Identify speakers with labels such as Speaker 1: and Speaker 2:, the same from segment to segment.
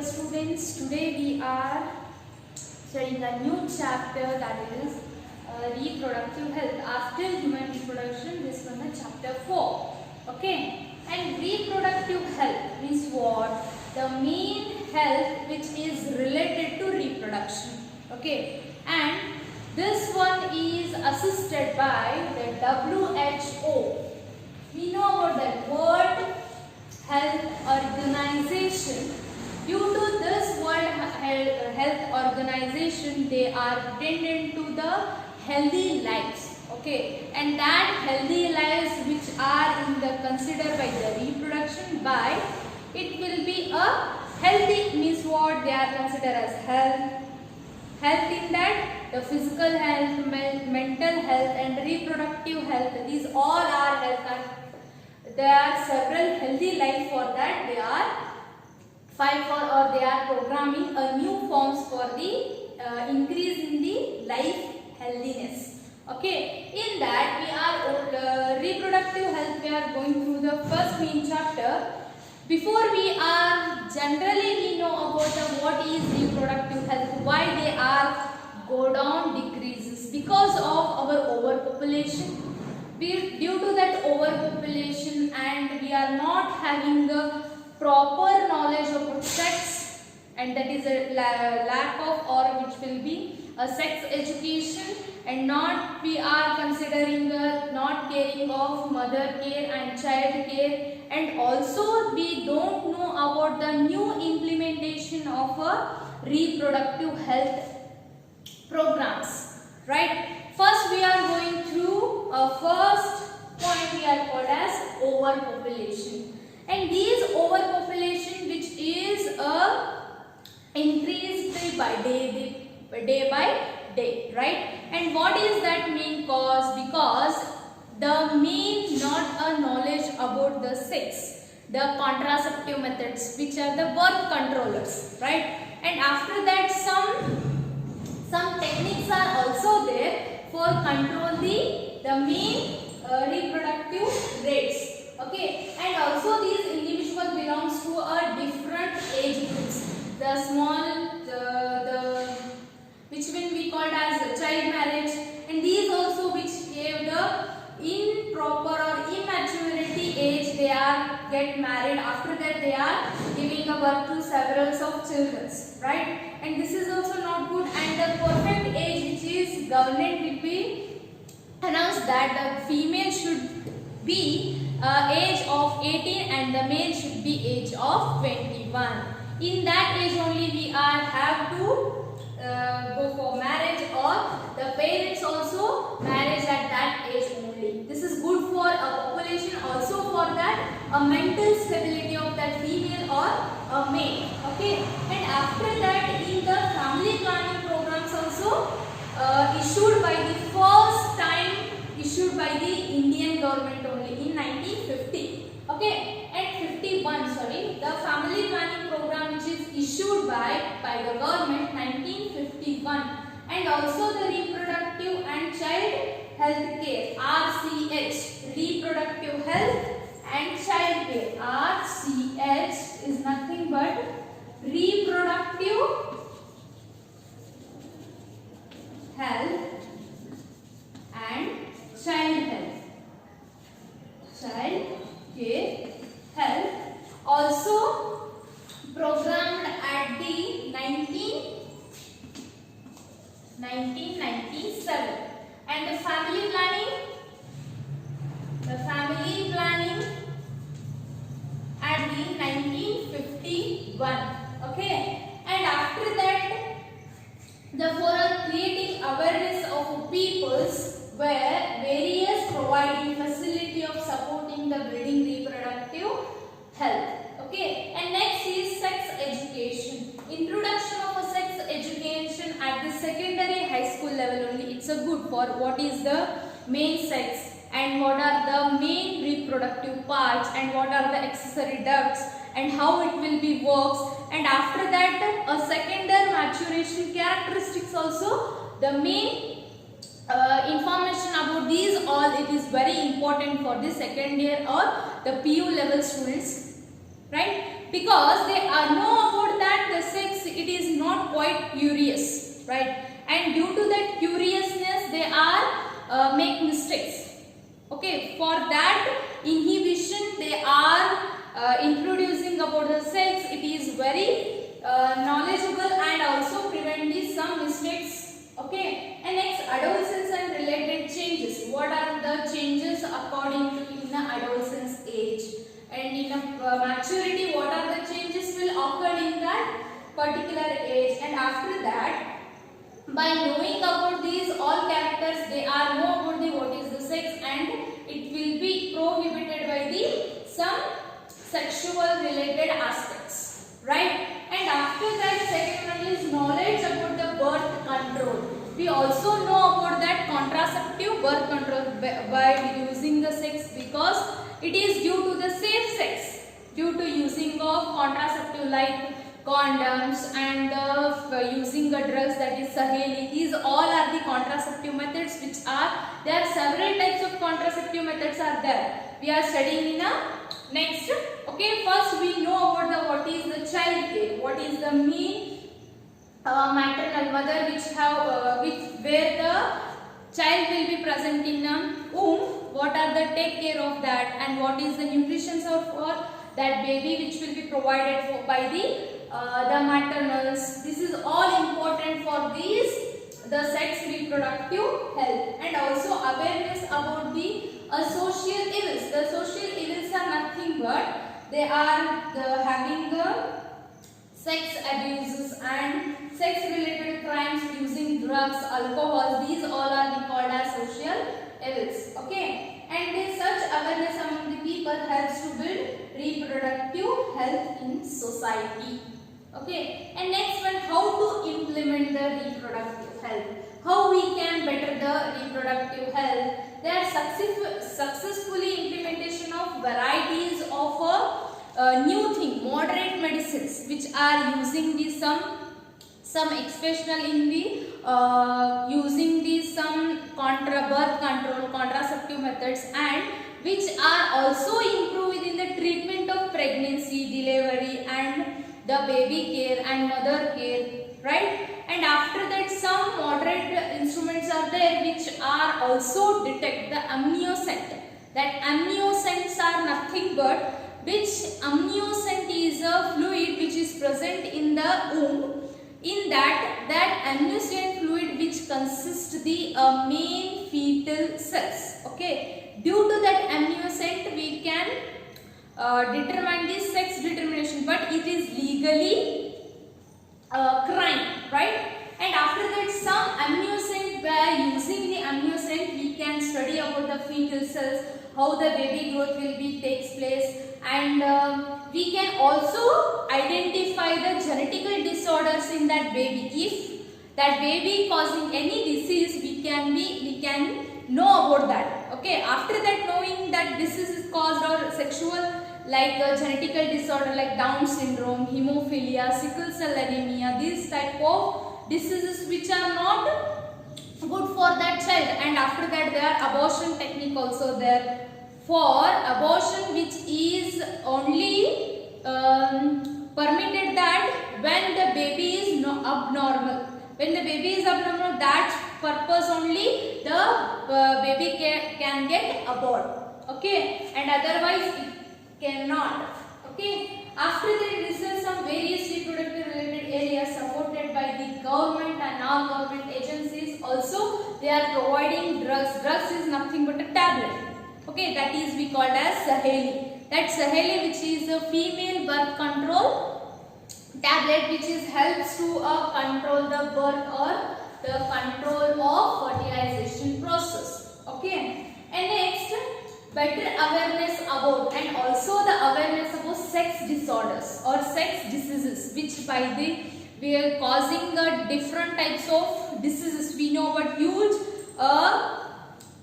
Speaker 1: students, today we are studying a new chapter, that is reproductive health. After human reproduction, this one is chapter 4. Okay, and reproductive health means what? The main health which is related to reproduction. Okay, and this one is assisted by the WHO. We know about the World Health Organization. Due to this World Health Organization, they are attendant to the healthy lives. Okay, and that healthy lives which are considered by the reproduction by, it will be a healthy means what? They are considered as health. Health in that the physical health, mental health and reproductive health, these all are health. There are several healthy life for that they are fight for, or they are programming a new forms for the increase in the life healthiness. Okay, in that we are reproductive health, we are going through the first main chapter. Before we are generally we know about what is reproductive health, why they are go down, decreases because of our overpopulation. Due to that overpopulation and we are not having the proper knowledge about sex, and that is a lack of, or which will be a sex education, and not we are considering not caring of mother care and child care, and also we don't know about the new implementation of reproductive health programs, right? First we are going through a first point we are called as overpopulation, and these overpopulation which is increased by day by day, right? And what is that main cause? Because the main not a knowledge about the sex, the contraceptive methods which are the birth controllers, right? And after that some techniques are also there for control the main reproductive rates. Okay, and also these individuals belongs to a different age groups. The small, the which will be called as child marriage, and these also which gave the improper or immaturity age, they are get married. After that they are giving a birth to several of children, right? And this is also not good. And the perfect age which is government will be announced that the female should be age of 18 and the male should be age of 21. In that age only we are have to go for marriage, or the parents also marriage at that age only. This is good for a population, also for that a mental stability of that female or a male. Okay, and after that in the family planning programs also issued by the first time issued by the Indian government only in 1950. Okay, and 51, sorry, the family planning program which is issued by the government 1951, and also the reproductive and child health care RCH, reproductive health and child care. RCH is nothing but reproductive health and child health, child care health, also programmed at the 1997, and the family planning at the 1951. Okay, and after that for creating awareness of peoples where various providing facility of supporting the building reproductive health. Okay, and next is sex education. Introduction of a sex education at the secondary high school level only. It's a good for what is the main sex and what are the main reproductive parts and what are the accessory ducts and how it will be works. And after that a secondary maturation characteristics also, the main information about these all, it is very important for the second year or the PU level students, right? Because they know about that the sex, it is not quite curious, right? And due to that curiousness, they are make mistakes. Okay, for that inhibition, they are introducing about the sex. It is very knowledgeable and also prevent some mistakes. Okay, and next, adolescence and related changes. What are the changes according to in the adolescence age? And in a maturity, what are the changes will occur in that particular age? And after that, by knowing about these all characters, they are know about the what is the sex, and it will be prohibited by the some sexual related aspects, right? And after that, second one is knowledge about the birth control. We also know about that contraceptive birth control by using the sex, because it is due to the safe sex, due to using of contraceptive like condoms and using the drugs, that is Saheli. These all are the contraceptive methods which are, there are several types of contraceptive methods are there. We are studying in a next. Okay, first we know about the what is the child care, what is the mean maternal mother which have where the child will be present in a womb, what are the take care of that, and what is the nutrition for that baby which will be provided for by the maternals. This is all important for the sex reproductive health, and also awareness about the social evils. The social evils are nothing but they are having the sex abuses and sex related crimes using drugs, alcohol. These all are called as social evils. Okay, and such awareness among the people helps to build reproductive health in society. Okay, and next one, how to implement the reproductive health. How we can better the reproductive health? There are successfully implementation of varieties of a new thing, moderate medicines, which are using the some exceptional in the using the some birth control contraceptive methods, and which are also improved in the treatment of pregnancy, delivery, and the baby care and mother care, right? And after that, some moderate instruments are there which are also detect the amniocentesis. That amniocentesis are nothing but which amniocent is a fluid which is present in the womb. In that amniocentesis fluid which consists the main fetal cells. Okay, due to that amniocentesis we can determine the sex determination, but it is legally crime, right? And after that, some amniocentesis, by using the amniocentesis we can study about the fetal cells, how the baby growth will be takes place, and we can also identify the genetical disorders in that baby. If that baby causing any disease, we can know about that. Okay, after that, knowing that disease is caused or sexual like genetical disorder like Down syndrome, hemophilia, sickle cell anemia, these type of diseases which are not good for that child. And after that, there are abortion technique also there for abortion, which is only permitted that when the baby is abnormal. When the baby is abnormal, that purpose only the baby can get aborted. Okay, and otherwise it cannot. Okay, after that, research some various reproductive related areas supported by the government and non-government agencies. Also, they are providing drugs. Drugs is nothing but a tablet. Okay, that is we called as Saheli. That Saheli, which is a female birth control tablet, which is helps to control the birth or the control of fertilization process. Okay, and next, better awareness about and also the awareness about sex disorders or sex diseases, which by the we are causing different types of diseases. We know about huge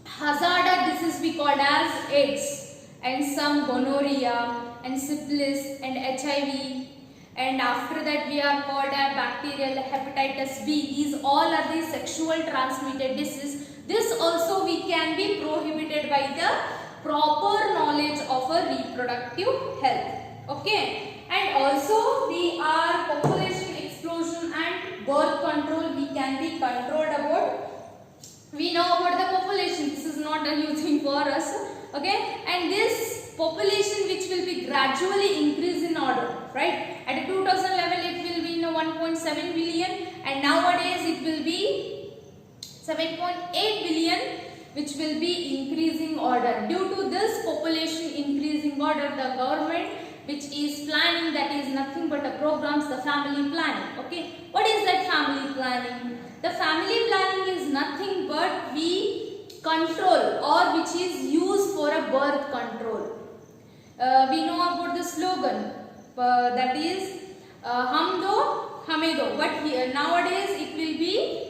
Speaker 1: hazardous disease we called as AIDS, and some gonorrhea and syphilis and HIV, and after that we are called as bacterial hepatitis B. These all are the sexual transmitted disease. This also we can be prohibited by the proper knowledge of a reproductive health. Okay, and also we are population explosion and birth control. We can be controlled about. We know about the population. This is not a new thing for us. Okay, and this population which will be gradually increase in order, right? At a 2000 level, it will be in a 1.7 billion, and nowadays it will be 7.8 billion, which will be increasing order. Due to this population increasing order, the government which is planning, that is nothing but a programs, the family planning. Okay, what is that family planning? The family planning is nothing but we control or which is used for a birth control. We know about the slogan that is hum do hame do, but here nowadays it will be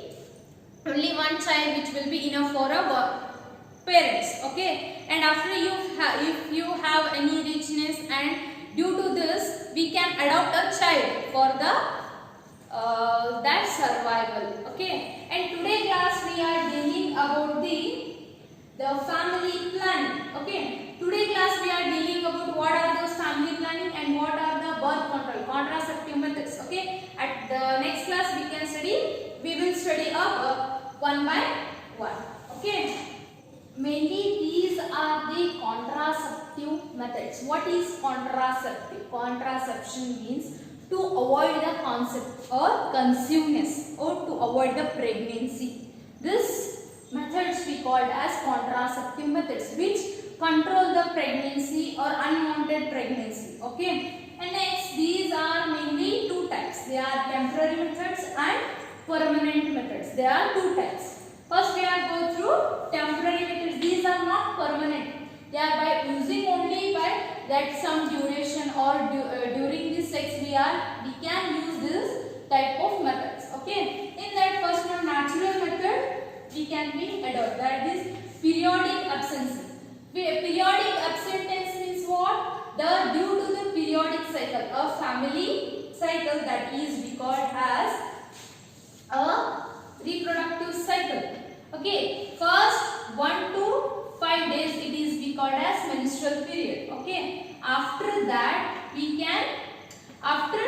Speaker 1: only one child which will be enough for a parents. Okay, and after if you have any richness, and due to this we can adopt a child for the that survival. Okay, and today class we are dealing about the family planning. Okay, today class we are dealing about what are those family planning and what are the birth control, contraceptive methods. Okay, at the next class we can study. We will study up one by one. Okay, mainly these are the contraceptive methods. What is contraceptive? Contraception means to avoid the concept or conceiveness or to avoid the pregnancy. This methods we called as contraceptive methods, which control the pregnancy or unwanted pregnancy. Okay, and next these are mainly two types. They are temporary methods and permanent methods. There are two types. First we are go through temporary methods. These are not permanent. They are by using only by that some duration or during this sex we can use this type of methods. Okay, in that first one, natural method, we can be adopt, that is periodic absence. Periodic absence means what? Due to the periodic cycle, a family cycle, that is we call as a reproductive cycle. Okay, first 1 to 5 days it is we called as menstrual period. Okay, after that we can, after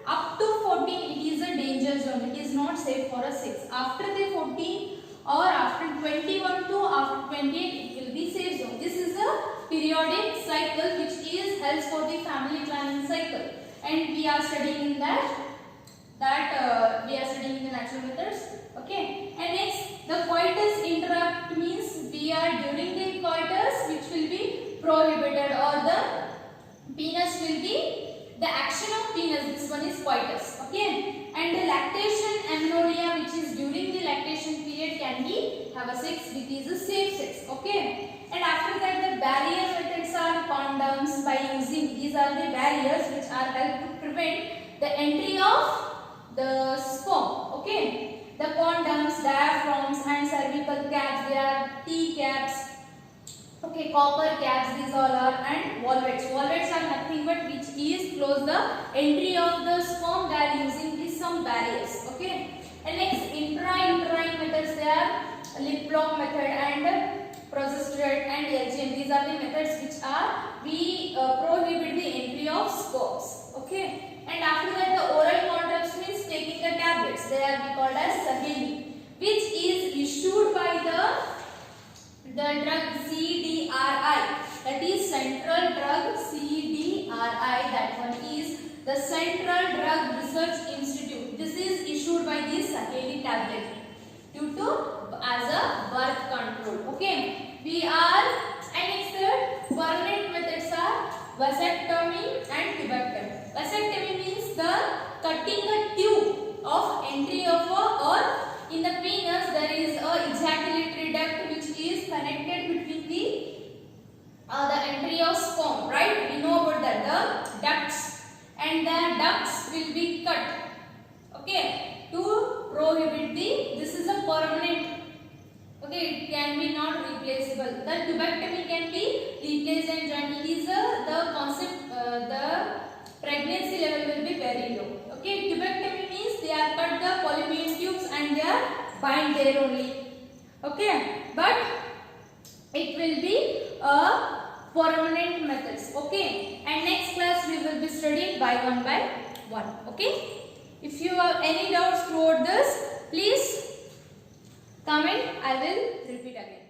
Speaker 1: up to 14 it is a danger zone. It is not safe for a sex. After the 14 or after 21 to after 28 it will be safe zone. This is a periodic cycle which is helps for the family planning cycle, and we are studying in that we are studying the natural methods. Okay, and next the coitus interrupt means we are during the coitus which will be prohibited, or the penis will be the action of penis. This one is coitus. Okay, and the lactation amenorrhea, which is during the lactation period, can be have a sex which is a safe sex. Okay, and after that the barrier methods are condoms. By using these are the barriers which are help to prevent the entry of the sperm. Okay, the condoms, diaphragms and cervical caps, they are T caps. Okay, copper caps, these all are, and volvates. Volvates are nothing but which is close the entry of the sperm. They are using these some barriers. Okay, and next intrauterine methods, they are lip lock method and progesterone and LGM. These are the methods which are we prohibit the entry of sperms. Okay, and after that the oral contraception means taking the tablets. They are we called as Saheli, which is issued by the drug CDRI, that is Central Drug CDRI. That one is the Central Drug Research Institute. This is issued by the Saheli tablet due to as a birth control. Okay, we are, and next third permanent methods are vasectomy and tubectomy. Vasectomy means the cutting a tube of entry of a, or in the penis there is a ejaculatory duct which is connected between the entry of sperm, right? We know about that, the ducts, and the ducts will be cut. Okay, to prohibit this is a permanent. Okay, it can be not replaceable. The tubectomy can be replaced and joined. It is the concept, the pregnancy level will be very low. Okay, tubectomy means they are cut the fallopian tubes and they are bind there only. Okay, but it will be a permanent methods. Okay, and next class we will by one. Okay. If you have any doubts throughout this, please comment. I will repeat again.